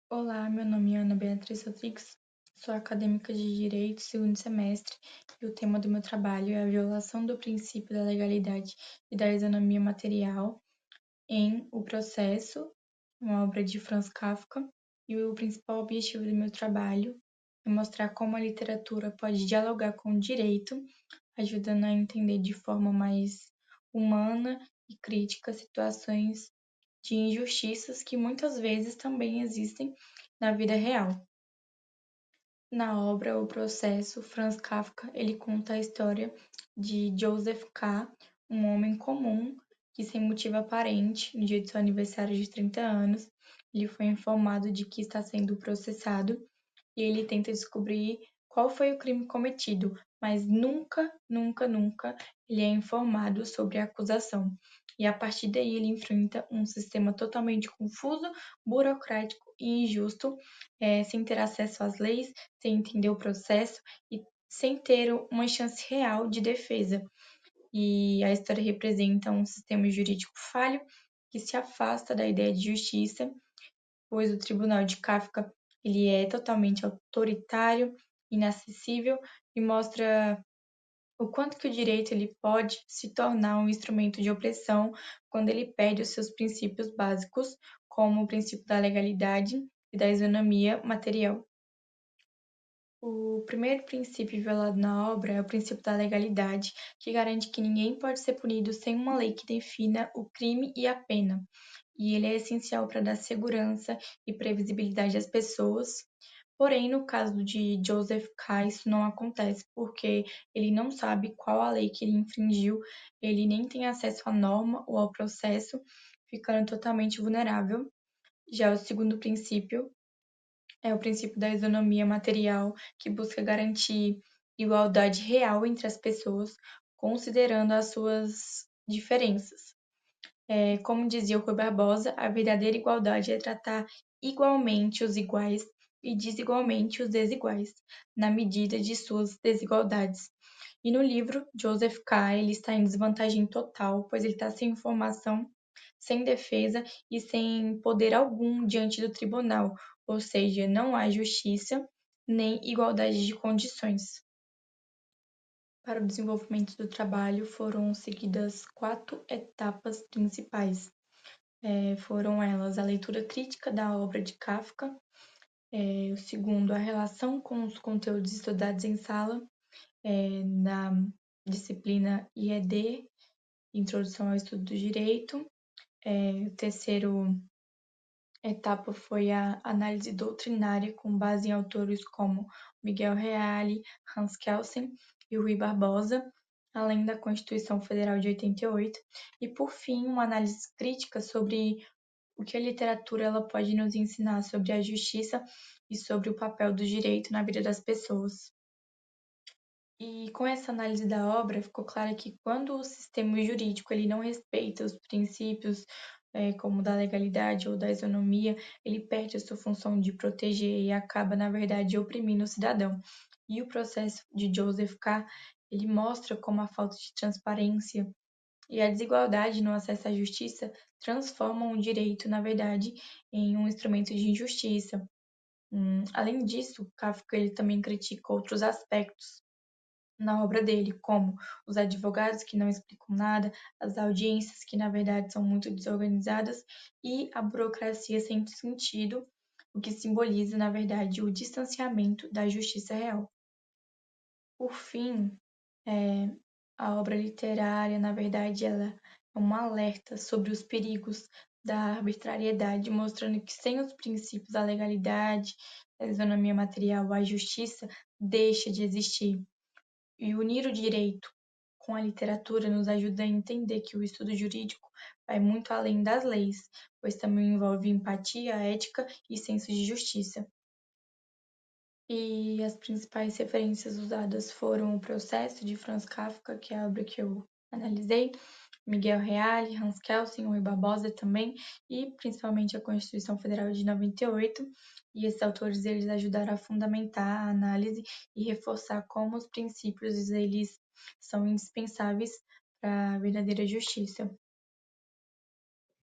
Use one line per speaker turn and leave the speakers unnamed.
Olá, meu nome é Ana Beatriz Rodrigues, sou acadêmica de Direito, segundo semestre, e o tema do meu trabalho é a violação do princípio da legalidade e da isonomia material em O Processo, uma obra de Franz Kafka, e o principal objetivo do meu trabalho é mostrar como a literatura pode dialogar com o direito, ajudando a entender de forma mais humana e crítica situações de injustiças que muitas vezes também existem na vida real. Na obra O Processo, Franz Kafka ele conta a história de Joseph K., um homem comum que, sem motivo aparente, no dia de seu aniversário de 30 anos, ele foi informado de que está sendo processado e ele tenta descobrir qual foi o crime cometido, mas nunca ele é informado sobre a acusação. E a partir daí ele enfrenta um sistema totalmente confuso, burocrático e injusto, sem ter acesso às leis, sem entender o processo e sem ter uma chance real de defesa. E a história representa um sistema jurídico falho que se afasta da ideia de justiça, pois o tribunal de Kafka ele é totalmente autoritário, inacessível e mostra o quanto que o direito ele pode se tornar um instrumento de opressão quando ele perde os seus princípios básicos, como o princípio da legalidade e da isonomia material. O primeiro princípio violado na obra é o princípio da legalidade, que garante que ninguém pode ser punido sem uma lei que defina o crime e a pena. E ele é essencial para dar segurança e previsibilidade às pessoas. Porém, no caso de Joseph K., isso não acontece, porque ele não sabe qual a lei que ele infringiu, ele nem tem acesso à norma ou ao processo, ficando totalmente vulnerável. Já o segundo princípio é o princípio da isonomia material, que busca garantir igualdade real entre as pessoas, considerando as suas diferenças. Como dizia o Rui Barbosa, a verdadeira igualdade é tratar igualmente os iguais e desigualmente os desiguais, na medida de suas desigualdades. E no livro, Joseph K. ele está em desvantagem total, pois ele está sem informação, sem defesa e sem poder algum diante do tribunal, ou seja, não há justiça nem igualdade de condições. Para o desenvolvimento do trabalho foram seguidas 4 etapas principais. Foram elas a leitura crítica da obra de Kafka, o segundo, a relação com os conteúdos estudados em sala, na disciplina IED, Introdução ao Estudo do Direito. O terceiro etapa foi a análise doutrinária com base em autores como Miguel Reale, Hans Kelsen e Rui Barbosa, além da Constituição Federal de 88, e por fim, uma análise crítica sobre o que a literatura ela pode nos ensinar sobre a justiça e sobre o papel do direito na vida das pessoas. E com essa análise da obra, ficou claro que quando o sistema jurídico ele não respeita os princípios como da legalidade ou da isonomia, ele perde a sua função de proteger e acaba, na verdade, oprimindo o cidadão. E o processo de Joseph K. ele mostra como a falta de transparência e a desigualdade no acesso à justiça transformam o direito, na verdade, em um instrumento de injustiça. Além disso, Kafka ele também critica outros aspectos na obra dele, como os advogados que não explicam nada, as audiências que na verdade são muito desorganizadas e a burocracia sem sentido, o que simboliza na verdade o distanciamento da justiça real. Por fim, a obra literária, na verdade, ela é um alerta sobre os perigos da arbitrariedade, mostrando que sem os princípios da legalidade, da isonomia material, a justiça deixa de existir. E unir o direito com a literatura nos ajuda a entender que o estudo jurídico vai muito além das leis, pois também envolve empatia, ética e senso de justiça. E as principais referências usadas foram O Processo, de Franz Kafka, que é a obra que eu analisei, Miguel Reale, Hans Kelsen, Rui Barbosa também, e principalmente a Constituição Federal de 98. E esses autores eles ajudaram a fundamentar a análise e reforçar como os princípios eles são indispensáveis para a verdadeira justiça.